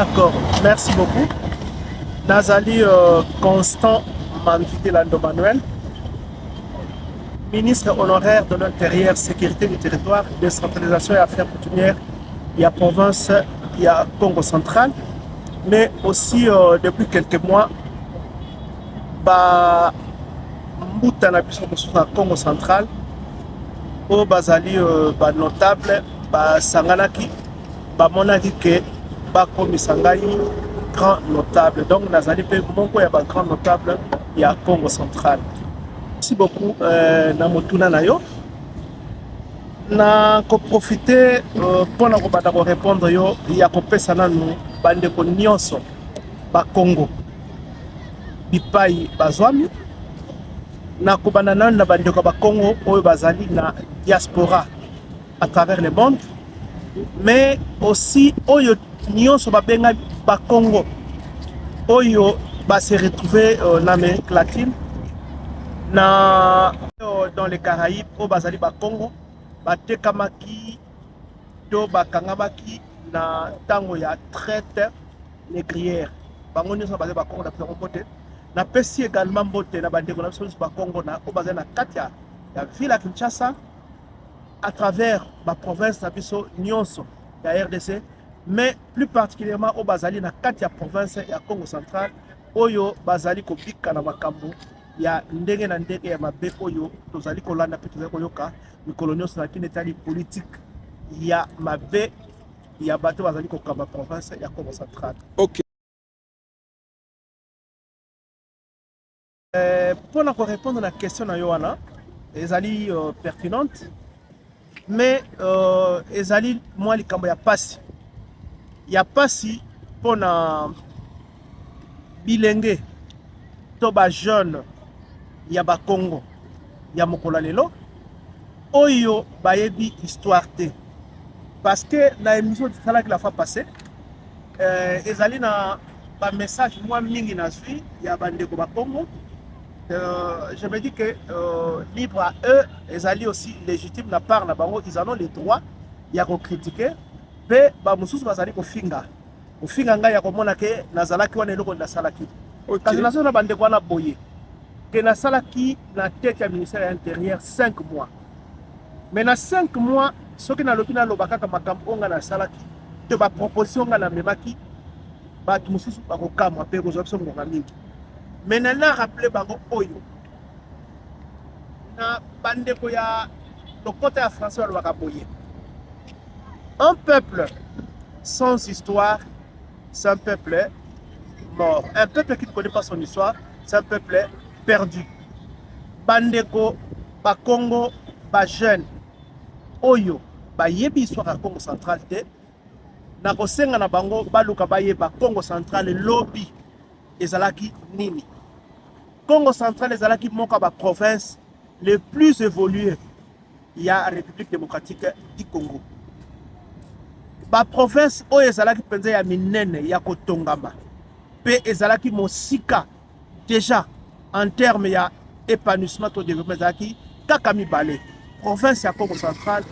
D'accord, merci beaucoup. Nazali Constant Manvité Lando Manuel, ministre honoraire de l'Intérieur, Sécurité du Territoire, Décentralisation et Affaires coutumières, il y a province, il y a Congo central, mais aussi depuis quelques mois, bah, Mbouta na biso na Congo central, au Bazali notable, Sanganaki, Monaki ke bakomisa ngai grand notable. Donc nazali pe moko ya ba grand notable ya Congo central. Merci beaucoup na motuna na yo. Na ko profiter pour na ko bata ko répondre yo ya ko pesa nanu bande ko nyonso ba Congo. Bipai bazwami na ko bana nanu na bande ko ba Congo oyo bazali na diaspora à travers le monde. Mais aussi oyo nyonso babenga ba Congo oyo se retrouver na Amérique latine dans les Caraïbes au bazali ba Congo batekamaki to bakangamaki na tango ya traite négrière bango nyonso bazali ba Congo na pesa mbote na pesi également mbote na bandeko na biso ba Congo na o bazali na katia ya ville ya Kinshasa à travers la province na biso nyonso ya RDC, mais plus particulièrement au bazali na kati ya province ya Congo central oyo bazali kobika na makambo ya ndenge na ndenge ya mabe oyo tozali kolanda pe tozali koyoka mikolo nyonso na kini etali politique ya mabe ya bato bazali kokamba province ya Congo central. Ok. Pour na ko répondre na question na yo wana ezali pertinente. Mais ezali moi likambo ya pasi pona bilenge to ba jeune ya ba Congo ya mokolo lelo oyo bayebi histoire te parce que na émission de salaki la fois passée ezali na ba message moi mingi na zui ya bandeko ba Congo. Je me dis que libre à eux, ils allaient aussi légitime la part na bango, ils en ont le droit ya ko critiquer pe ba mususu bazali ko finga nga ya ko mona ke nazalaki wana eloko na salaki kasi nazo na bande kwa na boye ke na salaki na tête ya ministère de l'Intérieur 5 mois mais na 5 mois soki na lobi na lobaka ka makambo nga na salaki te ba proposition nga na memaki ba mususu ba ko kamwa pe ko zo biso ngonga mingi. Maintenant, rappelez bango oyo na bandeko ya le côté ya François Louakaboye. Un peuple sans histoire, c'est un peuple mort. Un peuple qui ne connaît pas son histoire, c'est un peuple perdu. Bandeko, ba Congo, ba jeune, oyo, ba yebi histoire à Congo central te. Na kosenga na bango baluka ba yeba Congo central lobby. Ezalaki nini Congo central ezalaki moka ba province le plus évolué ya République démocratique du Congo ba province oyo ezalaki penza ya minene ya kotongama pe ezalaki mosika déjà en termes ya épanouissement to développement ezalaki kaka mibale province ya Congo central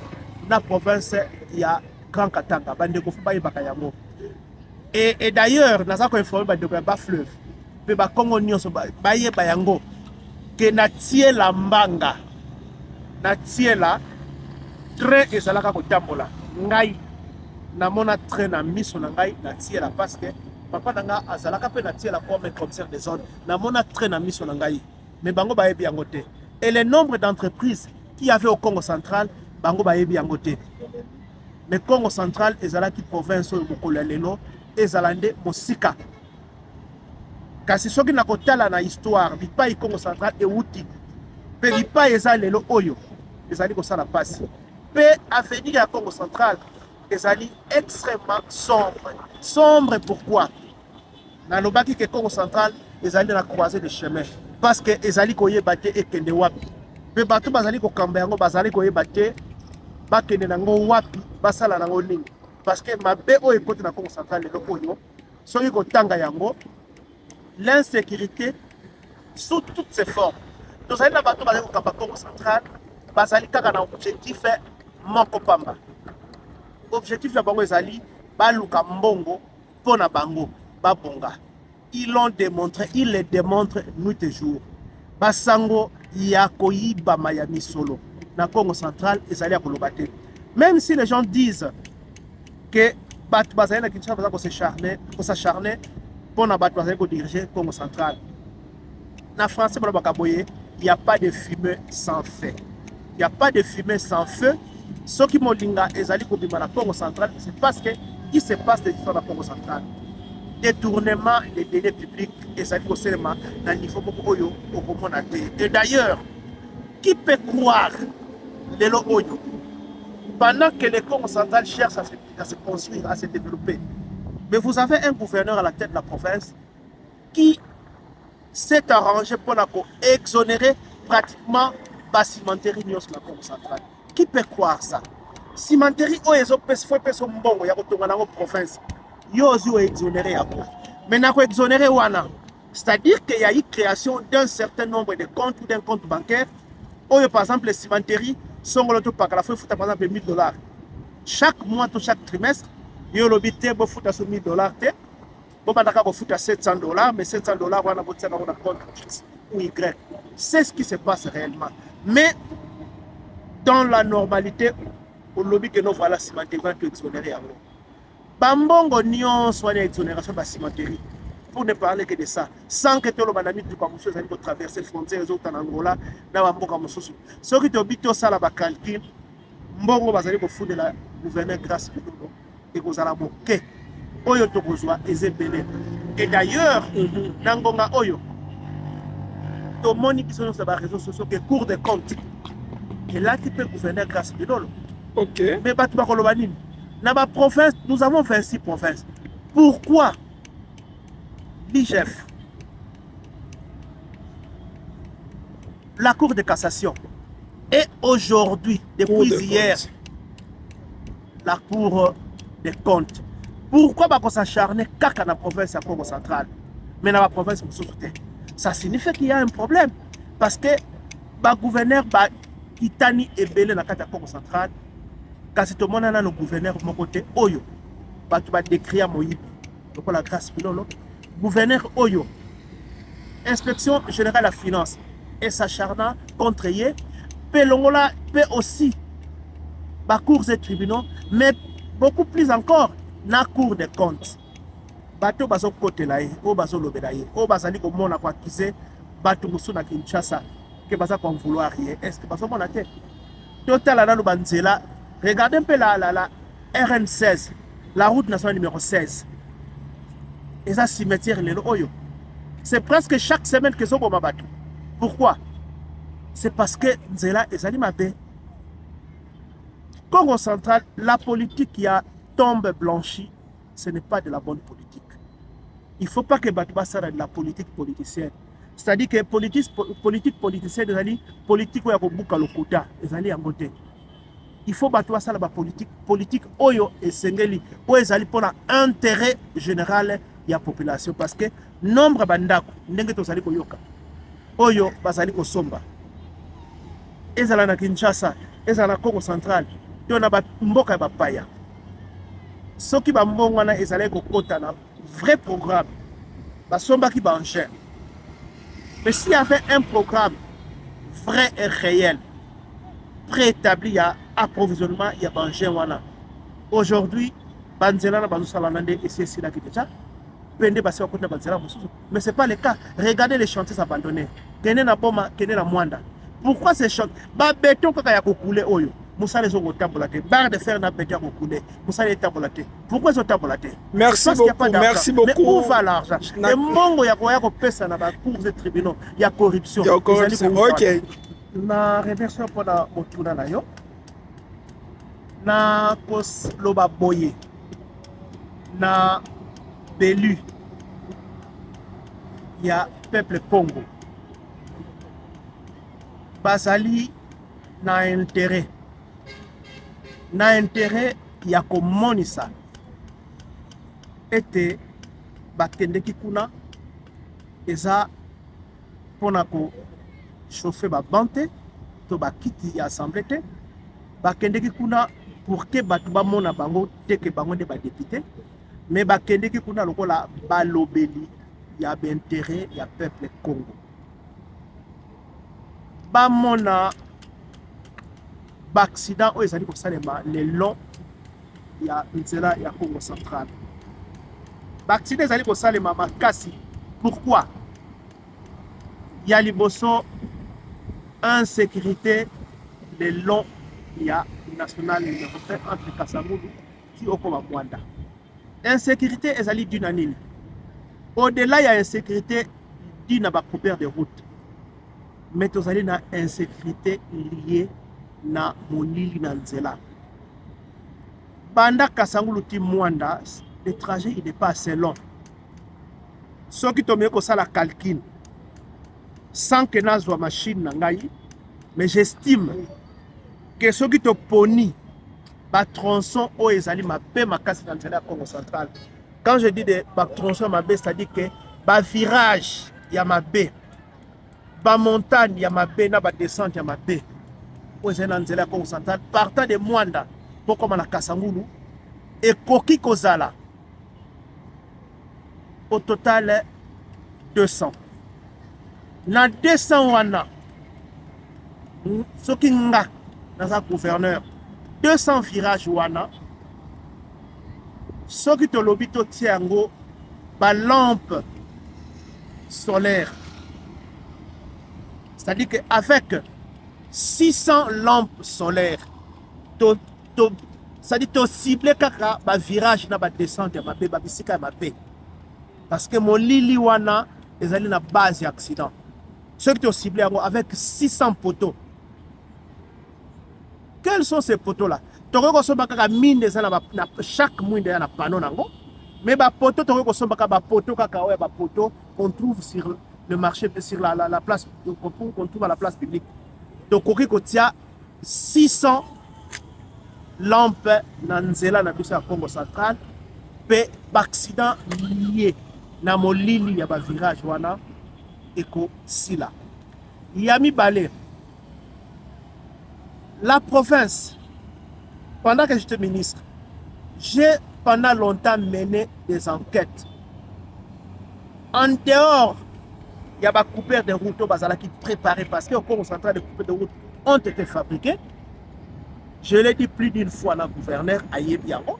na province ya Grand Katanga bandeko fu bayebaka yango. Et d'ailleurs, nous avons informé de Bas Fleuve, de Bas Congo Nyonso, Baye Bayango, que Natie la Mbanga, Natie la, train et Salaka Kotambola, Ngai, Namona train na miso na Ngai, Natie la, parce que Papa Nanga, Azalaka pe Natie la comme commissaire des zones, Namona train na miso na Ngai, mais Bango Baye Biangote. Et le nombre d'entreprises qu'il y avait au Congo central, Bango Baye Biangote. Mais Congo central, Ezalaki province au Mokolelelo, ezalande mosika kasi soki na kotala na histoire bipai Congo central euti pe bipai eza lelo oyo ezali kosala pasi pe avenir ya Congo central ezali extrêmement sombre. Pourquoi na lobaki ke Congo central ezali na croisée de chemin parce que ezali koyeba te ekende wapi pe bato bazali kokamba yango bazali koyeba te bakende nango wapi basala nango nini. Parce que ma BO est côté dans le Congo central, le Congo, soit il y l'insécurité sous toutes ses formes. Nous avons bateau basé au Congo central, basé à objectif Mokopamba. Objectif de Bango Ezali, Baluka Mbongo, pona bango babonga. Ils l'ont démontré, ils le démontrent nuit et jour. Basango yakoyiba Miami solo na Congo central ezali ya kolobate. Même si les gens disent que Bat Bazali na Kinshasa va s'acharner pour na Bat Bazali diriger Congo central. Na français pour Bakaboye, il n'y a pas de fumée sans feu. Il n'y a pas de fumée sans feu. Ce qui molinga ezali ko bima na Congo central, c'est parce que il se passe des histoires dans Congo central. Détournement des deniers publics ezali ko selema na niveau beaucoup oyo okomona te. Et d'ailleurs, qui peut croire lelo oyo pendant que le Congo central cherche à se construire, à se développer. Mais vous avez un gouverneur à la tête de la province qui s'est arrangé pour exonérer pratiquement la cimenterie sur la Congo centrale. Qui peut croire ça? Cimenterie, il y a une province. Il y a exonéré. Mais il exonéré. C'est-à-dire qu'il y a eu création d'un certain nombre de comptes ou d'un compte bancaire. Par exemple, les cimenteries sont par exemple $1000. Chaque mois, chaque trimestre, il y a l'obité pour foutre $1000. Bon, on fout à $700, mais $700, on a un compte ou Y. C'est ce qui se passe réellement. Mais dans la normalité, au lobby que nous voilà la cimenterie va exonérer. Bambongo nyon soit l'exonération de la cimenterie. Pour ne parler que de ça, sans que tout le monde ait traverser les frontières en Angola, dans la Mboka Moussousou. Ce qui est obligé ça, la calcul, Mbongo va aller foutre la gouverneur grâce et aux Alamoké. Oyo tokozwa ezebele. Et d'ailleurs, Nangonga Oyo, tomoni qui sont sur les réseaux sociaux que Cour des comptes. Et là, tu peux gouverner grâce à l'eau. Ok. Mais Batouba Kolobanine, dans ma province, nous avons 26 provinces. Pourquoi l'IGF, la Cour de cassation, et aujourd'hui, depuis hier, la Cour des comptes, pourquoi on s'acharne dans la province à Congo central, mais dans la province ça signifie qu'il y a un problème. Parce que le gouverneur Kitani est belé dans la Congo central, quand tout le monde a le gouverneur de mon côté, Oyo, tu vas décrire Moïbi, donc la grâce pilolo, gouverneur Oyo, inspection générale de la finance, et s'acharna contre eux, Pelongola peut aussi, cours et tribunaux, mais beaucoup plus encore, na Cour des comptes. Bato bazo kote la ye, o bazo lobela ye, o bazali ko mona kwa kize, bato musu na Kinshasa, que baza kon vouloir ye. Est-ce que bazo mona te? Total la no banzela, regardez un peu la RN16, la route nationale numéro 16. Et ça cimetière le oyo. C'est presque chaque semaine que sont comme bato. Pourquoi? C'est parce que nzela ezali mabe. Congo central, la politique qui a tombe blanchie, ce n'est pas de la bonne politique. Il ne faut pas que Batouba soit de la politique politicienne. C'est-à-dire que politique politicienne, politique où il y a beaucoup de quota, il faut Batouba soit la politique oyo et sengeli, où il y a pour l'intérêt général de la population. Parce que nombre bandako, n'engue to sali ko yoka, oyo basali ko somba. Ezala na Kinshasa, ezala na Congo central, to na ba mboka ba paya. Ce qui va m'envoyer est allé au un vrai programme. Basomba qui va en cher. Mais s'il y avait un programme vrai et réel, préétabli, il y a approvisionnement, il y a banché. Aujourd'hui, Banzela n'a pas de et c'est ici là qui est déjà. Mais ce n'est pas le cas. Regardez les chantiers abandonnés. Tenez la bombe, tenez la moindre. Pourquoi ces chantiers? Béton quand il y a coulé oyo. Moussa les ont tabulaté. Barre de fer n'a pas été coulé. Moussa les tabulaté. Pourquoi ils ont tabulaté? Merci beaucoup. Merci beaucoup. Mais où va l'argent? Le monde, il y a quoi dans la cour des tribunaux. Il y a corruption. Il y a corruption. Ok. Na remercie pour la motuna na yo. Na kos loba boye. Na Belu. Il y a peuple Congo. Basali na intérêt. Na intérêt ya komonisa ete bakendeki kuna eza pona ko chauffer ba bante to bakiti ya assemblée te bakendeki kuna pour que batu ba mona bango te que bango de ba député mais bakende ki kuna lokola balobeli ya intérêt ya peuple Congo. Bamona accident oyo ezali kosalema le long ya nzela ya Congo central. Accident ezali kosalema makasi. Pourquoi? Il y a liboso insécurité le long ya national numéro 1 entre Kasavubu qui okoma Mwanda. Insécurité ezali due na nini? Au-delà ya insécurité due na ba coupure de route. Mais tozali na insécurité liée na molili na nzela. Banda Kasangulu ti Mwanda, le trajet il n'est pas assez long. Ce qui tombe ko sala calcul sans que nazwa machine na ngai, mais j'estime que ce qui te poni ba tronçon o ezali mabe makasi na nzela ya Congo central. Quand je dis de ba tronçon mabe, c'est-à-dire que ba virage ya mabe, ba montagne ya mabe na ba descente ya mabe. O ezali na nzela ya Congo central partant de Mwanda pour comme na Kasangulu et koki kozala au total 200. Na 200 wana soki nga naza gouverneur 200 virages wana soki tolobi totia yango ba lampe solaire, c'est-à-dire que avec 600 lampes solaires c'est-à-dire to cible kaka ba virage na ba descente ya mabe ba bisika ya mabe parce que molili wana ezali na base ya accident. Ceux qui ont ciblé avec 600 poteaux. Quels sont ces poteaux-là? Chaque mois, il y a un panneau. Mais les poteaux, qu'on trouve sur le marché, sur la place, qu'on trouve à la place publique. Donc, il y a 600 lampes dans le Congo central. Et l'accident lié na molili ya ba virage wana eko sila. Yami Balé, la province, pendant que j'étais ministre, j'ai pendant longtemps mené des enquêtes. En dehors, il y a des coupeurs de routes qui préparés parce qu'au Congo central, les coupeurs de routes ont été fabriqués. Je l'ai dit plus d'une fois à la gouverneur à Yebiango.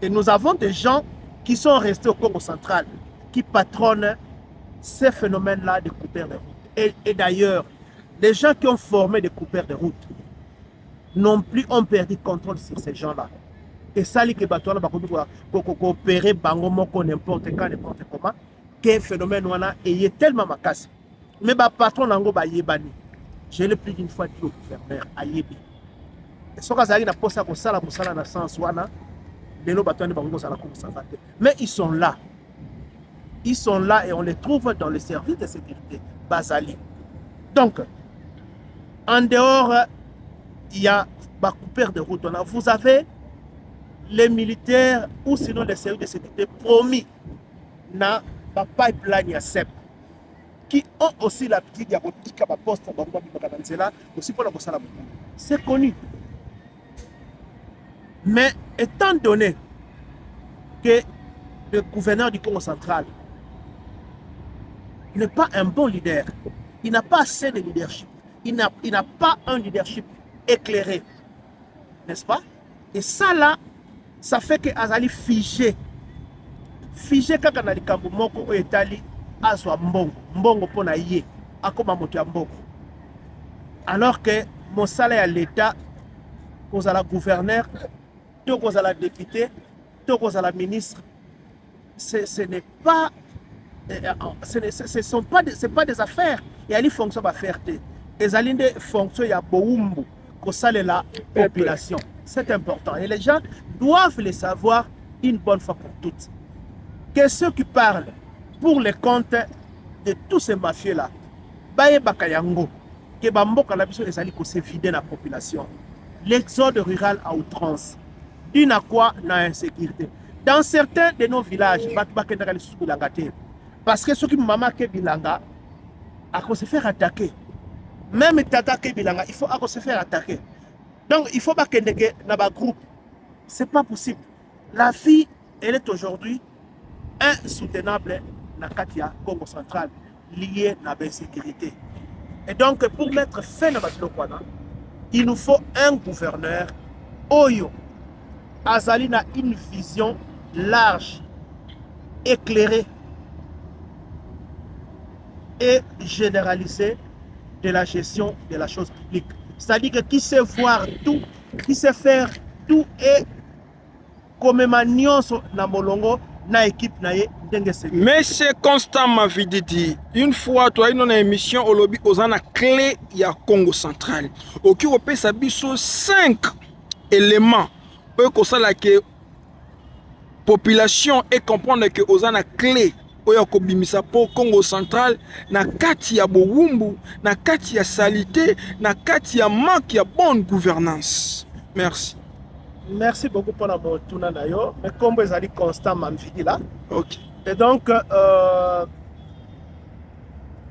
Et nous avons des gens qui sont restés au Congo central, qui patronnent ces phénomènes-là de coupeurs de route. Et d'ailleurs, les gens qui ont formé des coupeurs de route non plus ont perdu contrôle sur ces gens-là. Et ça, les bateaux pour coopérer, n'importe quand, n'importe comment, que phénomène est tellement macasse. Mais le patron nango ba yebani. Je l'ai plus d'une fois dit au gouverneur à Yebi. Et ce que na posa ko sala musala na sens wana. Mais ils sont là. Ils sont là et on les trouve dans les services de sécurité. Basali. Donc, en dehors, il y a des coupeurs de route. Vous avez les militaires ou sinon les services de sécurité promis dans la pipeline à CEP qui ont aussi l'habitude de faire des postes aussi pour la bossa. C'est connu. Mais étant donné que le gouverneur du Congo central n'est pas un bon leader, il n'a pas assez de leadership, il n'a pas un leadership éclairé, n'est-ce pas? Et ça là, ça fait que Azali figé quand on a dit Kambumoko Etali Azwa Mbongo pona yé, akoma moto ya mbongo. Alors que mon salaire à l'État, cause à la gouverneur, cause à la députée, cause à la ministre, ce n'est pas, ce pas des affaires. Il y a des fonctions à faire. Les alliés des fonctions, il y a beaucoup de la population. C'est important. Et les gens doivent le savoir une bonne fois pour toutes. Que ceux qui parlent pour les comptes de tous ces mafieux-là, Baye Bakayango, que Bamboka la biso les alliés qui se vider la population. L'exode rural à outrance. D'une à quoi dans l'insécurité. Dans certains de nos villages, parce que ceux qui maman ke bilanga, à se faire attaquer. Même tata ke bilanga, il faut se faire attaquer. Donc il faut pas que dans un groupe. C'est pas possible. La vie elle est aujourd'hui insoutenable dans le Congo central, liée à l'insécurité. Et donc, pour mettre fin à Batilokwana, il nous faut un gouverneur, Oyo, Azali na une vision large, éclairée et généralisée de la gestion de la chose publique. C'est-à-dire que qui sait voir tout, qui sait faire tout et comme manionso na molongo na équipe na ye ndenge c'est. Monsieur Constant Mavididi, une fois toi une émission au lobby aux ana clé ya Congo central. Oki opé sabiso 5 éléments pour que ça la que population et comprendre que aux ana clé oya kobimisa pour Congo central na kati ya bowumbu, na kati ya salité, na kati ya manque ya bonne gouvernance. Merci. Merci beaucoup pour la montouna nayo. Mais comme vous avez dit Constant Mamvidi là. Ok. Et donc,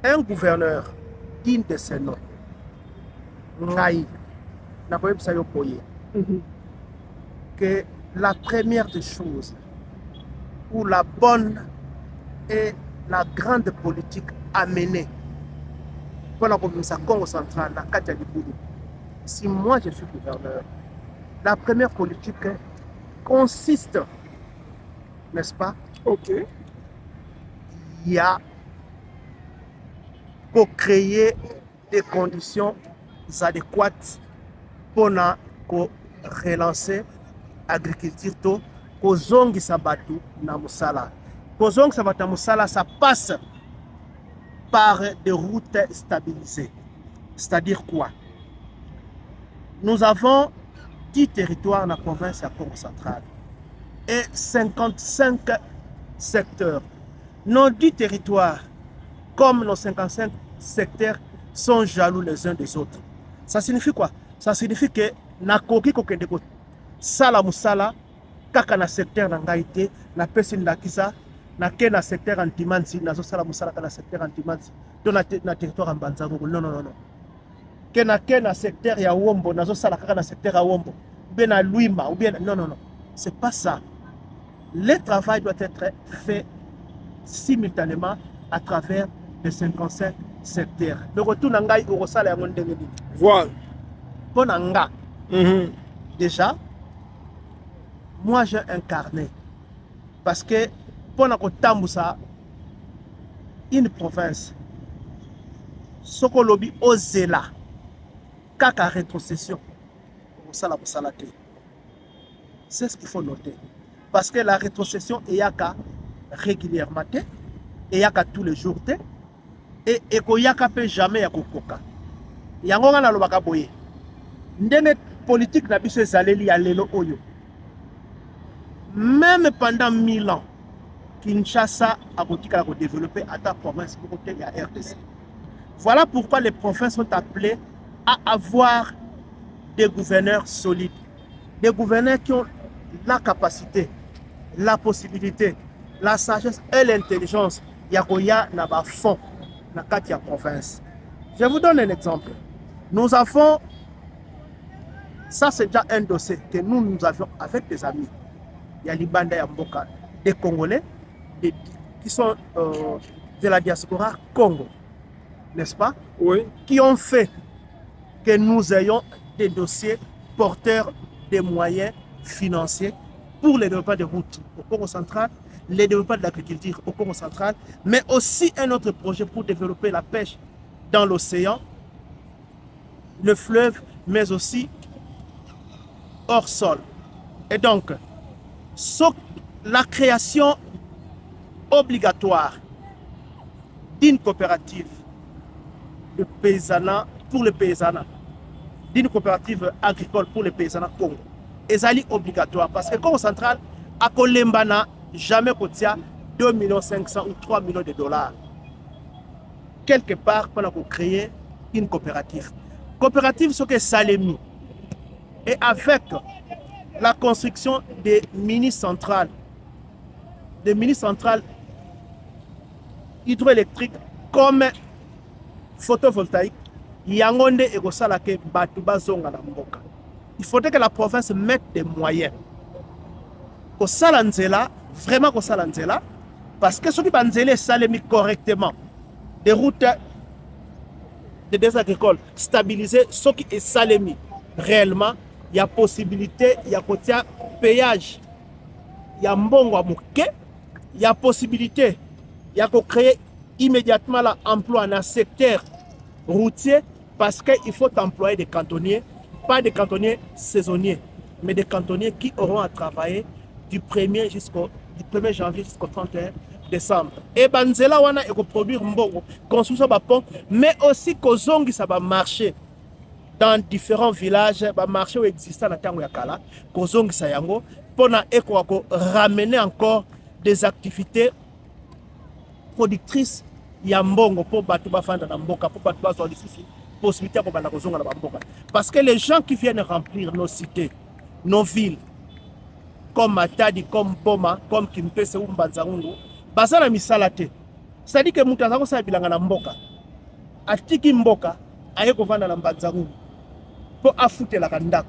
un gouverneur digne de ce nom, Ngai, n'a pas eu que la première des choses, ou la bonne et la grande politique à mener pour la province Congo central, la Katia Liboulou. Si moi je suis gouverneur, la première politique consiste, n'est-ce pas? Ok. Il y a pour créer des conditions adéquates pour relancer l'agriculture, pour zongi sabatu na musala. Pour zongi sabatu na musala, ça passe par des routes stabilisées. C'est-à-dire quoi? Nous avons 10 territoires dans la province de Congo central et 55 secteurs. Nos 10 territoires, comme nos 55 secteurs, sont jaloux les uns des autres. Ça signifie quoi? Ça signifie que nakoki kokende ko sala musala kaka na secteur na ngaité na pesi ndakisa na ke na secteur antimansi na zo sala musala na secteur antimansi to na territoire en Banzango. Non non non non. Que na secteur ya Wombo na zo sala kaka na secteur ya Wombo ou bien na Luima ou bien non non non. C'est pas ça. Le travail doit être fait simultanément à travers les 55 secteurs. Le retour n'angai au sala ya ndenge ni. Voilà. Pour nanga. Déjà, moi j'ai incarné parce que pour Tambousa, une province, Sokolobi Ozela, Kaka rétrocession, c'est ce qu'il faut noter. Parce que la rétrocession est yaka régulièrement, et yaka tous les jours, et yaka peut jamais yakokoka. Yangonga na lobaka boye. Ndenge politique na biso ezaleli ya lelo oyo. Même pendant 1000 ans, Kinshasa a continué à développer à ta province pour côté de la RDC. Voilà pourquoi les provinces sont appelées à avoir des gouverneurs solides. Des gouverneurs qui ont la capacité, la possibilité, la sagesse et l'intelligence. Yakoya n'a pas fond dans la province. Je vous donne un exemple. Nous avons, ça c'est déjà un dossier que nous avions avec des amis. Il y a l'Ibanda Yamboka, des Congolais qui sont de la diaspora Congo, n'est-ce pas? Oui. Qui ont fait que nous ayons des dossiers porteurs des moyens financiers pour le développement des routes au Congo central, le développement de l'agriculture au Congo central, mais aussi un autre projet pour développer la pêche dans l'océan, le fleuve, mais aussi hors sol. Et donc, la création obligatoire d'une coopérative de paysanat pour le paysanat, d'une coopérative agricole pour le paysanat Congo, est obligatoire parce que Congo central a Kolembana jamais coûté 2 500 000 ou 3 millions de dollars. Quelque part, pour créer une coopérative. Coopérative, c'est que Salemi. Et avec la construction des mini-centrales hydroélectriques comme photovoltaïque, il faudrait que la province mette des moyens. kosala nzela, vraiment kosala nzela, parce que ceux qui banzele salemi correctement, des routes de des agricoles stabilisées, ceux qui est salemi réellement, il y a possibilité, il y a côté péage, il y a mbongo à mouké, il y a possibilité, il y a créer immédiatement l'emploi dans le secteur routier, parce qu'il faut employer des cantonniers, pas des cantonniers saisonniers, mais des cantonniers qui auront à travailler du 1er janvier jusqu'au 31 décembre. Et banzela wana et produire mbongo, construire ba pont, mais aussi kozongi ça va marcher dans différents villages, ba marché existant na tango ya kala, kozongi sa yango pona eko ko ramener encore des activités productrices ya mbongo pour batu bafanda na mboka, pour batu bazwa lisusu possibilité pour bana kozonga na mboka. Parce que les gens qui viennent remplir nos cités, nos villes, comme Matadi, comme Boma, comme Kimpese ou Mbanzangungu, basana misalate. C'est-à-dire que mutazako sa bilanga na mboka. Atiki mboka, aye kovanda na Mbanzangungu. Pour affouter la kandaka.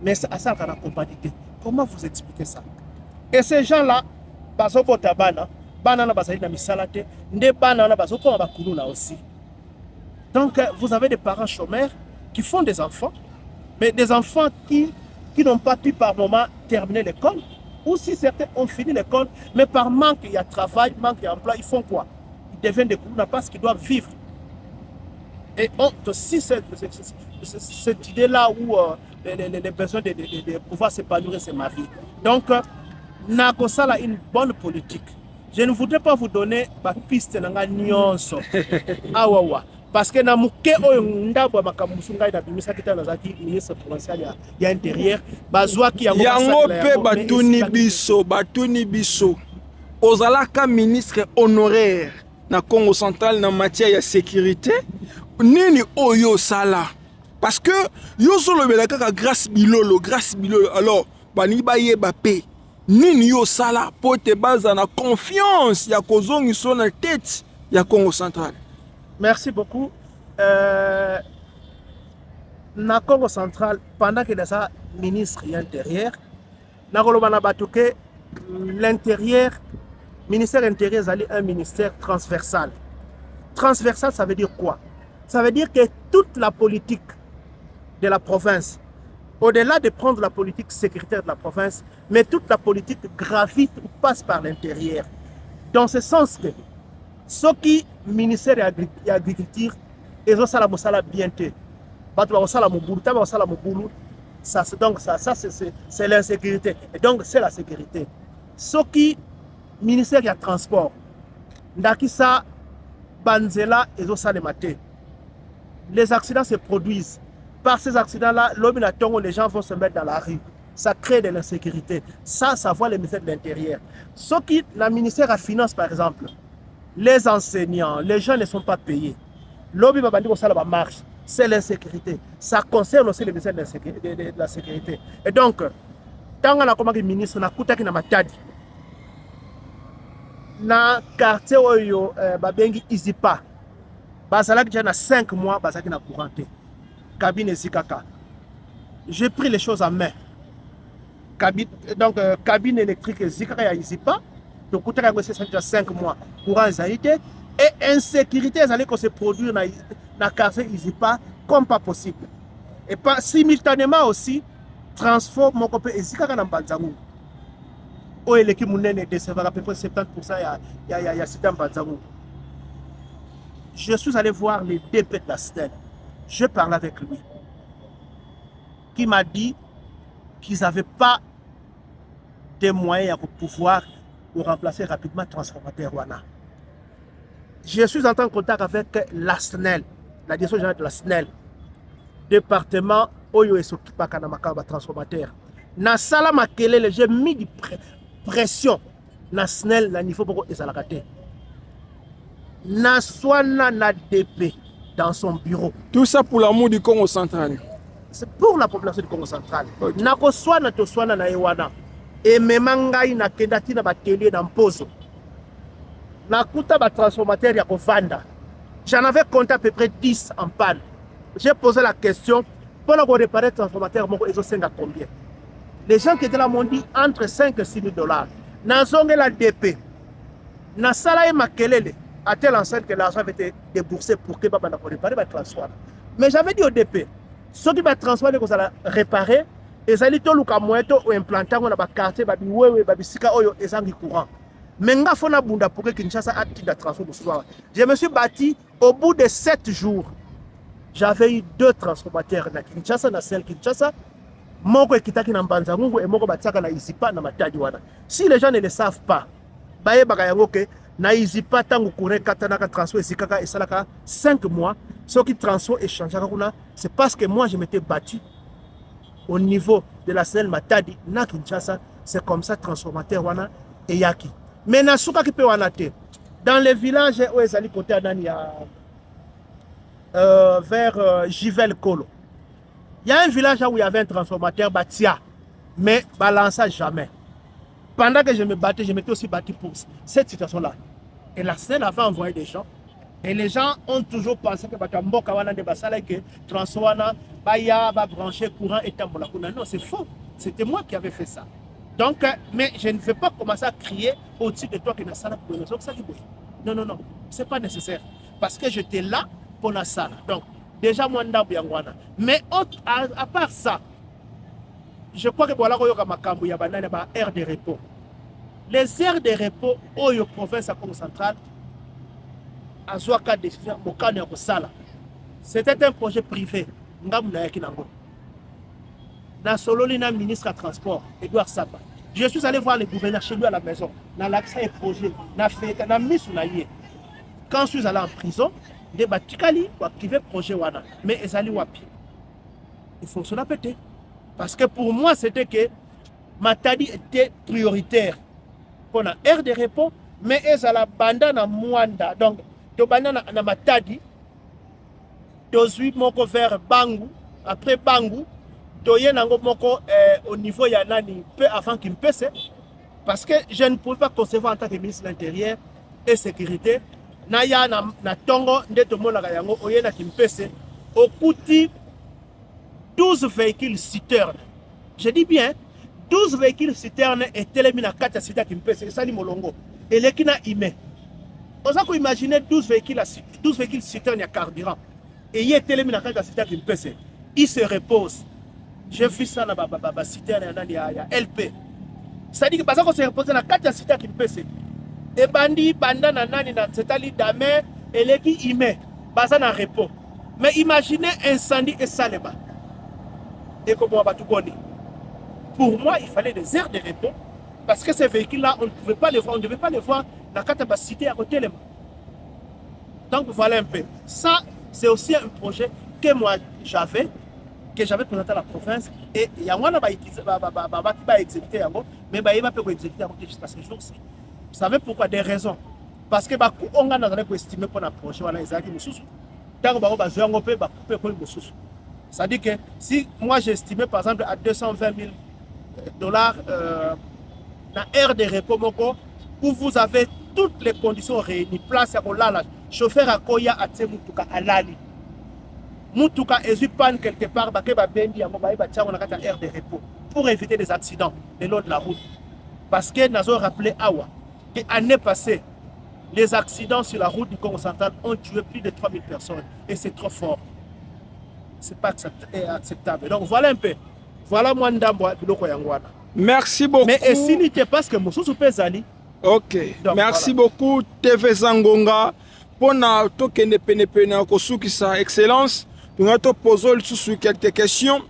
Mais ça a la compatibilité. Comment vous expliquez ça? Et ces gens-là, bazoko tabana, banana basali na misalate, nde banana bazoko bakuluna aussi. Donc vous avez des parents chômeurs qui font des enfants, mais des enfants qui n'ont pas pu par moment terminer l'école, ou si certains ont fini l'école, mais par manque, il y a travail, manque, il y a emploi, ils font quoi? Ils deviennent des coups parce qu'ils doivent vivre. Et aussi cette idée-là où les besoins de pouvoir s'épanouir et se marier. Donc, Nakosala une bonne politique. Je ne voudrais pas vous donner ma piste nanga nyonso. Awawa. Parce que na muke oyo ndabo makamusunga ina bimisa kita na zaki ministre provincial ya intérieur bazwa ki yango pe batuni biso ozalaka ministre honoraire na Congo central na matière ya sécurité nini oyo sala parce que yo solo belaka ka grâce bilolo alors bani baye pe nini yo sala po te baza na confiance ya kozongi so na tête ya Congo central. Merci beaucoup. Na Congo central, pendant que les ministre de l'Intérieur, l'intérieur, ministère intérieur, c'est un ministère transversal. Transversal, ça veut dire quoi? Ça veut dire que toute la politique de la province, au-delà de prendre la politique sécuritaire de la province, mais toute la politique gravite ou passe par l'intérieur. Dans ce sens que ce qui ministère de l'agriculture et ça la mosala bientôt ça c'est l'insécurité et donc c'est la sécurité. Ce qui ministère de transport ndaki ça banzela et ça les accidents se produisent par ces accidents là les gens vont se mettre dans la rue, ça crée de l'insécurité, ça voit le ministère de l'Intérieur. Ce qui la ministère de la finance par exemple, les enseignants, les gens ne sont pas payés. L'objet de marche, c'est l'insécurité. Ça concerne aussi le ministère de la sécurité. Et donc, tant que comme ministre, na kutaki na Matadi, na quartier oyo babengi Izipa, bazalaki déjà na 5 mois, bazalaki na couranté. Cabine Zikaka. J'ai pris les choses en main. Cabine électrique Zikaka ya Izipa. Donc, c'est déjà 5 mois pour un zaïté et insécurité, ça allait se produire dans le quartier Izipa comme pas possible. Et pas simultanément aussi, transforme mon copain Izika dans Mbanzangungu. Où est l'équipe mounene décevra à peu près 70% il y a Sita Mbanzangungu. Je suis allé voir les DP de la SNEL. Je parlais avec lui. Qui m'a dit qu'ils n'avaient pas de moyens pour pouvoir pour remplacer rapidement transformateur Wana. Je suis en contact avec la SNEL, la direction générale de la SNEL, département Oyo et Sokipa Kanamakaba transformateur. Na sala makelele, j'ai mis de pression na SNEL na niveau pour ezalakate. Na swana na DP dans son bureau. Tout ça pour l'amour du Congo central. C'est pour la population du Congo central. Okay. Na ko swana to swana na ewana. Et memangai na kendati na batelier dans Pozo. Na kuta ba transformateur ya kovanda. J'en avais compté à peu près 10 en panne. J'ai posé la question pour la réparer transformateur moko ezo senga combien. Les gens qui étaient là m'ont dit entre 5 et 6 000 dollars. Nazonge la DP. Na salaire makelele à telle enseigne que l'argent avait été déboursé pour que Baba n'a pas réparé le transport. Mais j'avais dit au DP, ceux qui va transport qu'on va réparer, ils allaient tout le camoeto ou implanter dans le quartier, babi wewe, babi sika oyo, ils ont courant. Mais nga fona bunda pour que Kinshasa a de transport de soir. Je me suis bâti au bout de 7 jours. J'avais eu 2 transformateurs na Kinshasa, na celle Kinshasa. Moko ekitaki na Mbanzangungu et moko batiaka na Isipa na Matadi wana. Si les gens ne le savent pas, baye bakayango ke na Isipa tango kure katanaka transfert esikaka esalaka 5 mois, ce qui transfert échangeaka kuna, c'est parce que moi je m'étais battu au niveau de la selle Matadi na Kinshasa, c'est comme ça transformateur wana et yaki. Mais na suka ki pe wana te. Dans les villages où ezali côté anani ya vers Jivel Kolo. Il y a un village où il y avait un transformateur Batia, mais balança jamais. Pendant que je me battais, je m'étais aussi battu pour cette situation-là. Et la scène avait envoyé des gens. Et les gens ont toujours pensé que Batamboka wana de basala que transformateur baya va brancher courant et tambola. Non, c'est faux. C'était moi qui avais fait ça. Donc, mais je ne vais pas commencer à crier au-dessus de toi que na sala pour ça. Non, non, non, c'est pas nécessaire. Parce que j'étais là pour la sala. Donc, déjà, moi, mais à part ça, je crois que voilà, il y a une aire de repos. Les aires de repos, au province à Congo central, à Zouaka décision, c'était un projet privé. Dans Sololina, ministre à transport, Edouard Saba. Je suis allé voir le gouverneur chez lui à la maison. Dans l'accès et projet, dans la mise sur la liée. Quand je suis allé en prison, des batikali pour activer le projet wana mais ezali wapi il faut se la péter parce que pour moi c'était que Matadi était prioritaire pour la aire de repos mais ezala banda na Mwanda donc to banda na Matadi tozui moko vers Bangu après Bangu toye nango moko au niveau ya nani peu avant qu'il me pèse parce que je ne pouvais pas concevoir en tant que ministre de l'Intérieur et sécurité Naya na tongo ndeto mona yango oyena kimpese okuti 12 véhicules citernes. Je dis bien 12 véhicules citernes et télémi na kata sita kimpese sali molongo elekina ime. Oza ko imaginer 12 véhicules citernes ya carburant et yé télémi na kata sita kimpese. Il se repose. J'ai vu ça na ba citerne ya LP. Ça dit que parce qu'on se repose na kata sita kimpese. Et bandi banda na nani na setali dame eleki ime baza na repos mais imaginez incendie et saleba et comment on va tout connaître. Pour moi il fallait des aires de repos parce que ces véhicules là on ne pouvait pas les voir, on ne devait pas les voir dans la cité à côté. Donc voilà un peu ça, c'est aussi un projet que moi j'avais présenté à la province et il y a moi qui va exécuter mais il va pas exécuter jusqu'à ce jour-ci. Vous savez pourquoi? Des raisons. Parce que on a estimé pour l'approcher. C'est-à-dire que si moi j'estimais par exemple à 220 000 dollars dans aire de repos où vous avez toutes les conditions réunies, place à Olala, chauffeur à Koya à Tsemutuka à Lali. Mutuka et panne quelque part, bendi on a aire de repos pour éviter des accidents le long de la route. Parce que nous avons rappelé Awa. L'année passée, les accidents sur la route du Congo central ont tué plus de 3000 personnes. Et c'est trop fort. Ce n'est pas acceptable. Donc voilà un peu. Voilà moi Ndambo Biloko Yangwana. Merci beaucoup. Mais et si n'était pas que Moussou Pezali. Ok. Donc, merci voilà. Beaucoup TV Zangonga. Pour na tokende pene kosuki sa excellence. Nous avons posé quelques questions.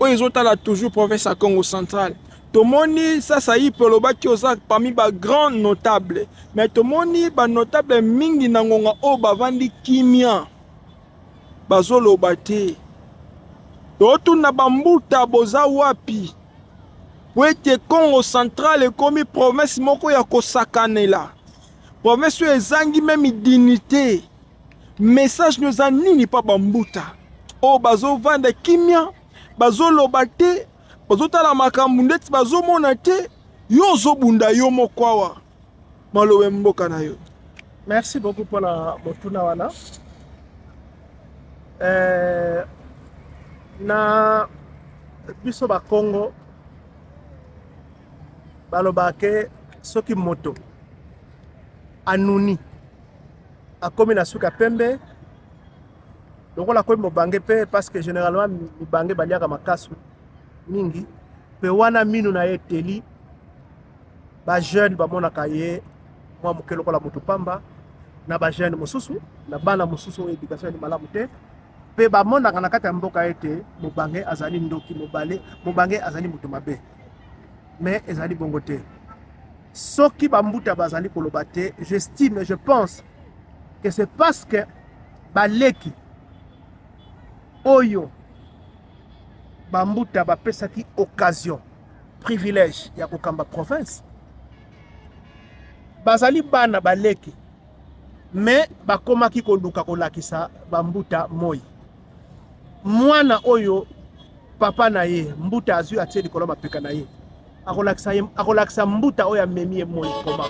Ils ont toujours province à Congo central. Tomoni ça y peloba qui osa parmi ba grand notable mais tomoni ba notable mingi nangonga o bavandi kimia bazolo bate to na bambuta boza wapi wete Congo central ekomi province moko ya kosakanela province ezangi même dignité message nous nini pa bambuta o bazo vanda kimia bazolo bate bazotala makambo ndeti bazomona te yo ozobunda yo mokwawa malobe mboka na yo. Merci beaucoup pour la motuna wana. Na biso ba Congo balobake soki moto anuni akomi na suka pembe lokola komi mobange pe parce que généralement mibange baliaka makasu mingi pe wana minu na ye teli ba jeune bamonaka ye mwa moke lokola moto pamba na ba jeune mosusu na bana mosusu éducation ni malamu te pe bamonaka na kati ya mboka ete mobange azali ndoki mobange azali moto mabe mais ezali bongo te soki bambuta bazali koloba te j'estime et je pense que c'est parce que baleki oyo bambuta bapesaki occasion privilège ya kokamba province bazali bana baleki mais bakomaki koluka kolakisa bambuta moi mwana oyo papa na ye mbuta azwi atie likolo mapeka na ye akolakisa mbuta oyo amemi ye moi koma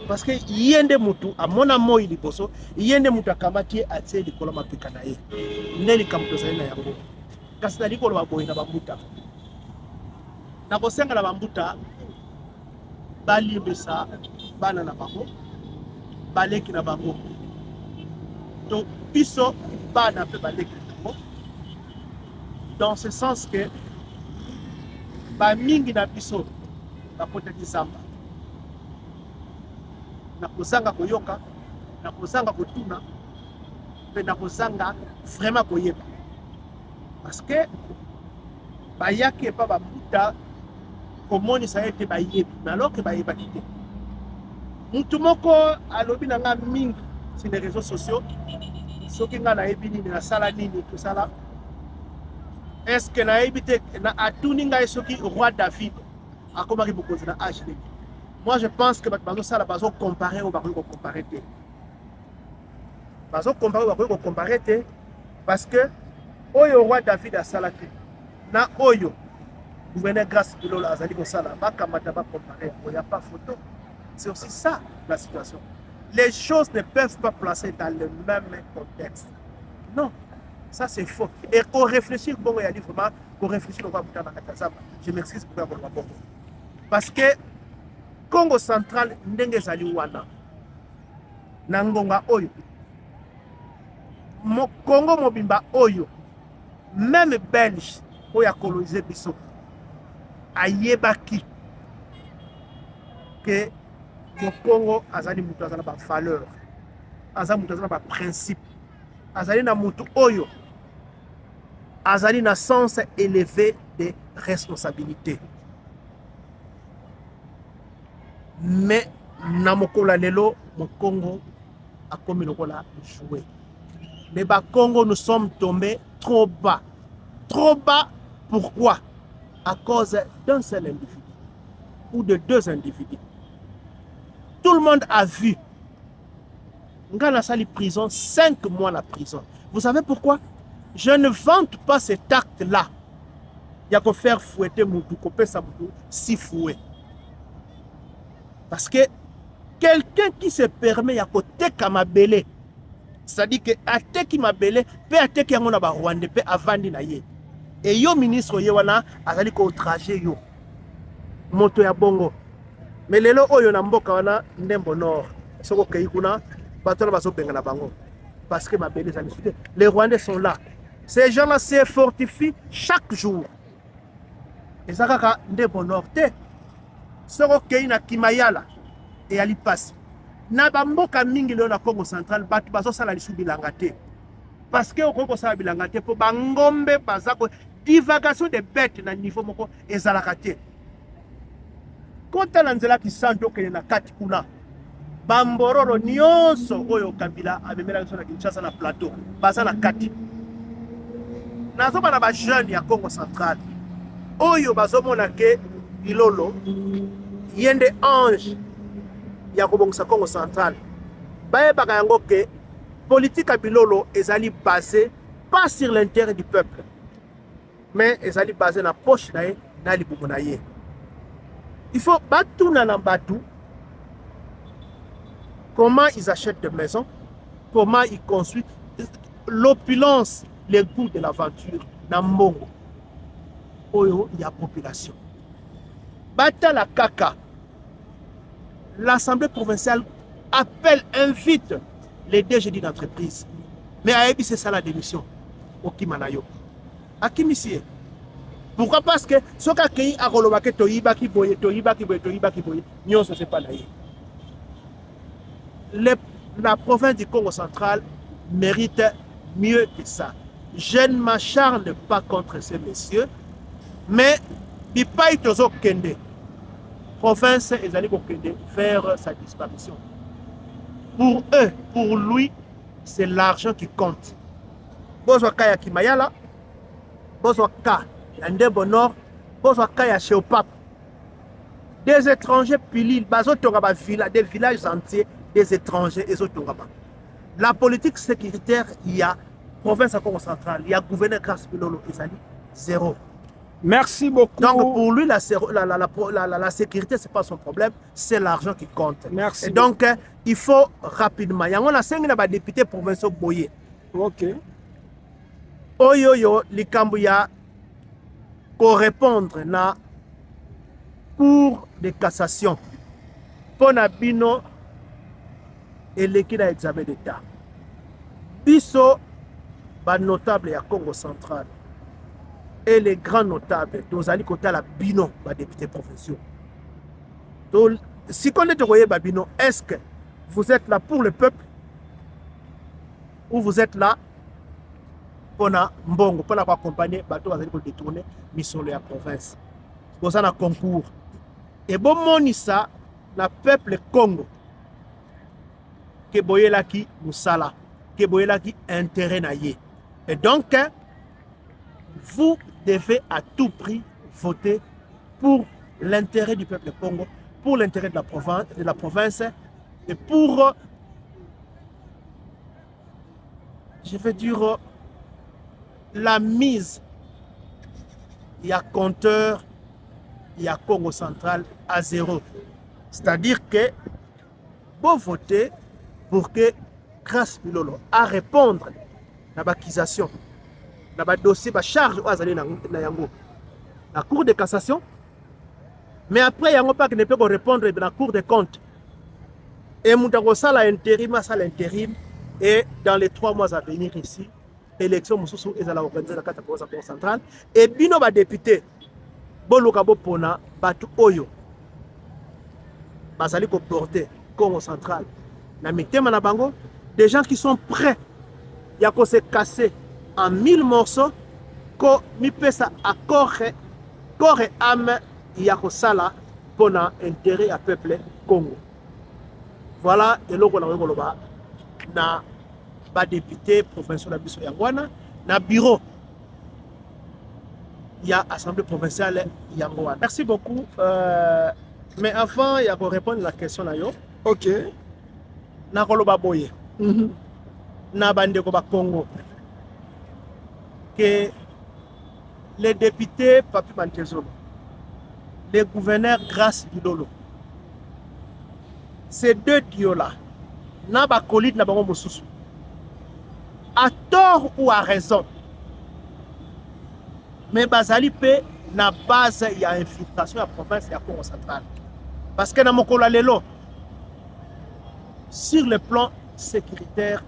parce que yende mutu amona moi liboso yende mutu akamati ye atie likolo mapeka na ye nde likambo tozali na yango kasi nali koloba boye na bambuta nakosenga na bambuta balimbisa bana na bango baleki na bango to biso bana mpe baleki na bango dans ce sens que bamingi na biso bakotaki zamba na kozanga koyoka na kozanga kotuna mpe na kozanga vraiment koyeba parce que bayaki epa bambuta komonisa ete bayebi mais alors que bayebaki te mutu moko alobi na nga mingi sur les réseaux sociaux soki nga nayebi nini nasala nini tosala est-ce que nayebi te na atuni ngai soki roi David akomaki bokonzi na age nini moi je pense que bato bazosala bazocompare oyo bakoki kocompare te bazocompare oyo bakoki kocompare te parce que oyo roi David asalaki na oyo gouverneur Grace Bilolo azali kosala bakamata bacompare il n'y a pas photo. C'est aussi ça la situation. Les choses ne peuvent pas placer dans le même contexte. Non, ça c'est faux. Et qu'on réfléchisse, bon, il y a vraiment qu'on réfléchisse, on va bouter dans la Katazama. Je m'excuse pour avoir le Congo. Parce que Congo central, ndenge zali wana, nangonga oyo, Congo mobimba oyo, même Belge, oyo a colonisé biso, ayebaki que le Congo azali mutu azala ba valeur azali mutu azala ba principe azali na mutu oyo azali na sens élevé de responsabilité mais na mokola lelo mo Congo a komi lokola joué mais ba Congo nous sommes tombés trop bas pourquoi à cause d'un seul individu ou de deux individus. Tout le monde a vu. Ngana Sali prison, 5 mois la prison. Vous savez pourquoi? Je ne vante pas cet acte-là. Il y a qu'à faire fouetter Moutou, couper sa Moutou, si fouet. Parce que quelqu'un qui se permet, il y a qu'à Kamabele. C'est-à-dire que à qui m'a belé, peut à qui a mon abarwande, peut avant d'inaye. Et yo ministre yewana, a dit qu'au trajet yo. Moto ya bongo. Mais lelo oyo na mboka wana ndembo nord soko kei kuna bato na baso benga na bango parce que ma belle amis les Rwandais sont là, ces gens-là se fortifient chaque jour et ça kaka ndembo nord te soko kei na Kimayala et ali passe na ba mboka mingi leo na Congo central bato baso sala lisu bilanga te parce que okoko sala bilanga te po bangombe bazako divagation de bêtes na niveau moko ezalaka te. Quand on a qui santo que na kati kuna bambororo nyonso oyo Kabila amemela so na Kinshasa na plateau baza na kati nazo bana ba jeune ya Congo central oyo bazomona ke Bilolo yende ange ya kobongisa Congo central baye baka yango ke politique ya Bilolo ezali basée pas sur l'intérêt du peuple mais ezali basée na poche na ye na libumu na ye. Il faut battre Nanambatu. Comment ils achètent des maisons, comment ils construisent l'opulence, les goûts de l'aventure. Dans Mbongo, il y a population. Bata la caca. L'Assemblée provinciale appelle, invite les DG d'entreprise. Mais Aebi, c'est ça la démission. Okimanayo. Akimisie. Pourquoi? Parce que ce qui a relobake toyiba ki boye, non, ce n'est pas là. La province du Congo central mérite mieux que ça. Je ne m'acharne pas contre ces messieurs, mais il pas tozo kende. Province est allée faire sa disparition. Pour eux, pour lui, c'est l'argent qui compte. Bozwa kaya Kimayala, bozwa ka Yande Bonor, bozwa kaya chez au pape. Des étrangers pilil, des villages entiers, des étrangers et autres. La politique sécuritaire, il y a province à Congo central, il y a gouverneur Grace Bilolo, zéro. Merci beaucoup. Donc pour lui, la sécurité, ce n'est pas son problème, c'est l'argent qui compte. Merci. Et donc, il faut rapidement. Il y a 5 députés provinciaux boyés. Ok. Oyoyo, Likambouya, pour répondre na Cour de cassation. Pour Nabino et l'équipe d'examen d'État. Bisso, notable à Congo central. Et les grands notables, tous allez côté la bino, députés provinciaux. Donc, si on est au Babino, est-ce que vous êtes là pour le peuple ou vous êtes là pour mbongo, pour accompagner bateau pour détourner mission de la province? Vous avez un concours. Et bon, monisa, le peuple Congo, que boyela qui musala, que boyela qui intérêt naïe. Et donc, vous devez à tout prix voter pour l'intérêt du peuple Congo, pour l'intérêt de la province et pour, je veux dire, la mise, il y a compteur, il y a Congo central à zéro. C'est-à-dire que vous votez pour que Grace Bilolo à répondre à l'accusation, à la dossier, à la charge la Cour de cassation. Mais après, il y a pas qui ne peut répondre à la Cour des comptes. Et Moutago ça l'intérim, et dans les 3 mois à venir ici, l'élection Moussou est à la organisée dans la Congo centrale. Et bino ba député, Bolokabo Pona, Batu Oyo, Bazali ko porter Congo central. Na Mitema na Bango, des gens qui sont prêts, il y a qu'on se casser en 1000 morceaux, ko mi pesa à corps et âme, il y a qu'on sala pour intérêt à peuple Congo. Voilà, et là, on a na ba député provincial Biso Yangwana, na bureau, il y a assemblée provinciale Yangwana. Merci beaucoup. Mais avant, il y a pour répondre à la question là, ok. Na koloba boye. Na bande ko ba Congo. Que les députés Papi Mantezo, les gouverneurs Grace Bilolo, ces deux dieux-là, na ba colite na bango mosusu. À tort ou à raison. Mais Bazali pe na base il y a infiltration à la province et à Congo central. Parce que dans mon lelo, sur le plan sécuritaire,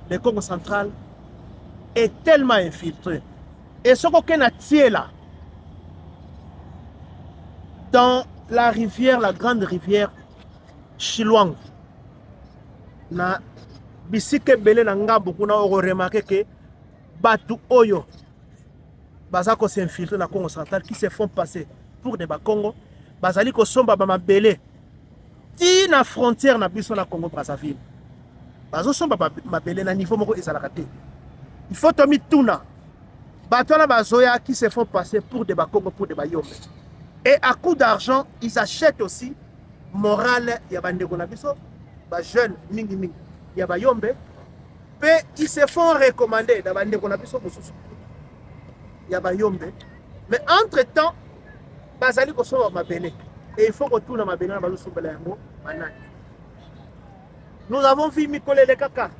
le Congo central est tellement infiltré. Et ce qu'on a tiré là, dans la rivière, la grande rivière Chilwang, na bisike belé na ngambo kuna remarqué que Batu Oyo, Bazako s'infiltre dans le Congo central, qui se font passer pour des Bakongo, Bazali ko somba ba mabele, ti na frontière na biso na Congo Brazzaville. Bazo somba ba mabele na niveau moko ezalaka. Il faut tomi tuna. Batona bazoya qui se font passer pour des Bakongo, pour des Bayombe. Et à coup d'argent, ils achètent aussi morale ya bandeko na biso, ba jeune mingi mingi ya Bayombe, et ils se font recommander dans bandeko na biso mosusu. Ya Bayombe. Mais entre-temps, Bazali ko so mabele. Et il faut que tout na mabele na bazo sombela yango manani. Nous avons vu Mikole le Kaka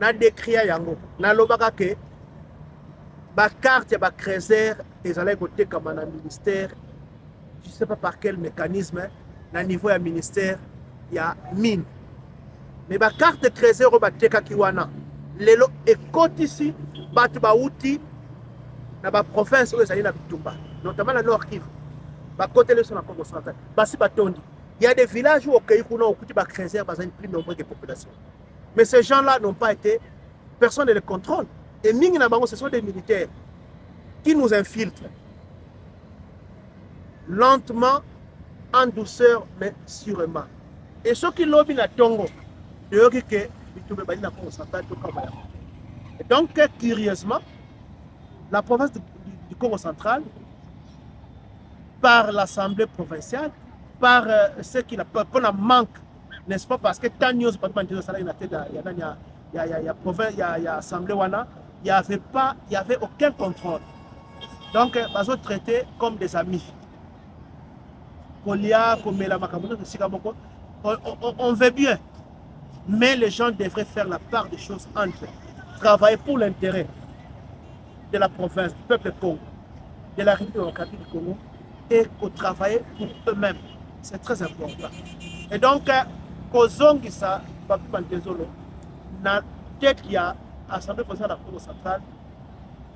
na décria yango na lobaka ke ba carte ya ba créser ezala côté comme na ministère je ne sais pas par quel mécanisme, na niveau ya ministère ya mine. Mais ba carte trésor ba teka kiwana. Lelo ekotisi batu ba uti na ba province oyo ezali na bitumba, notamment la Nord Kivu. Ba côté le son na Congo central. Basi batondi. Il y a des villages où au Kaïkouna au kuti ba trésor bazali plus nombreux que population. Mais ces gens-là n'ont pas été, personne ne les contrôle. Et mingi na bango ce sont des militaires qui nous infiltrent. Lentement, en douceur, mais sûrement. Et ceux qui lobby na Tongo, de eux qui et donc, curieusement, la province du Congo central, par l'Assemblée provinciale, par ceux qui la manque, n'est-ce pas, parce que tant news, il y a Assemblée wana, il n'y avait aucun contrôle. Donc, ils sont traités comme des amis. On veut bien, mais les gens devraient faire la part des choses entre eux. Travailler pour l'intérêt de la province, du peuple Congo, de la République démocratique du Congo, et travailler pour eux-mêmes. C'est très important. Et donc, Kozongisa, na tête qu'il y a Assemblée provinciale de la Congo centrale,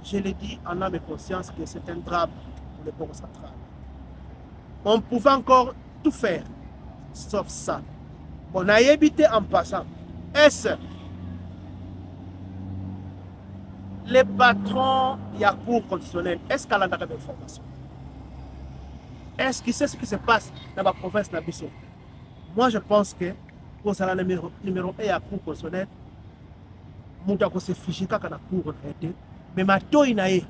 je l'ai dit en âme et conscience que c'est un drame pour le Congo central. On pouvait encore tout faire, sauf ça. On a évité en passant. Est-ce les patrons de la Cour constitutionnelle, est-ce qu'elle a des informations? Est-ce qu'il sait ce qui se passe dans la province de Nabiso? Moi, je pense que pour ça, le numéro 1 de la Cour constitutionnelle, Moutako se fiché quand la Cour était, mais Mato il n'a pas.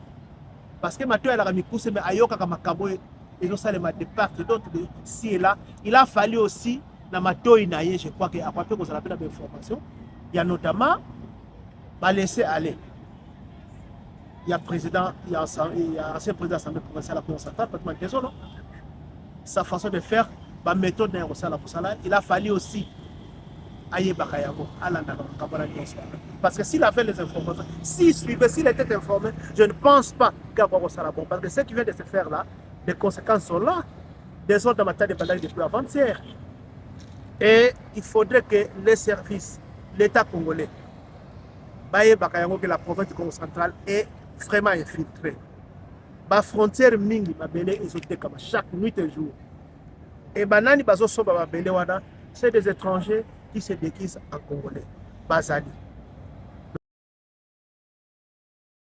Parce que Mato il a mis mais Ayoka comme Makabo et nous ça les départ d'autres si et là, il a fallu aussi na Mato il n'a pas. Je crois qu'à quoi que ça appelle d'information, il y a notamment va laisser aller. Il y a président, il y a ancien président de l'Assemblée provinciale à la Cour centrale, sa façon de faire, la méthode d'un Rossala pour ça, il a fallu aussi aïe Bakayago, parce que s'il avait les informations, s'il suivait, s'il était informé, je ne pense pas qu'il y a Rossala bon, parce que ce qui vient de se faire là, les conséquences sont là, des autres dans de bataille depuis avant-hier. Et il faudrait que les services, l'État congolais, aïe Bakayago, que la province du Congo central est vraiment infiltrée. La frontière mingi mabele ezote comme chaque nuit et jour. Et banani bazo soba mabele wana, c'est des étrangers qui se déguisent en congolais. Bazali.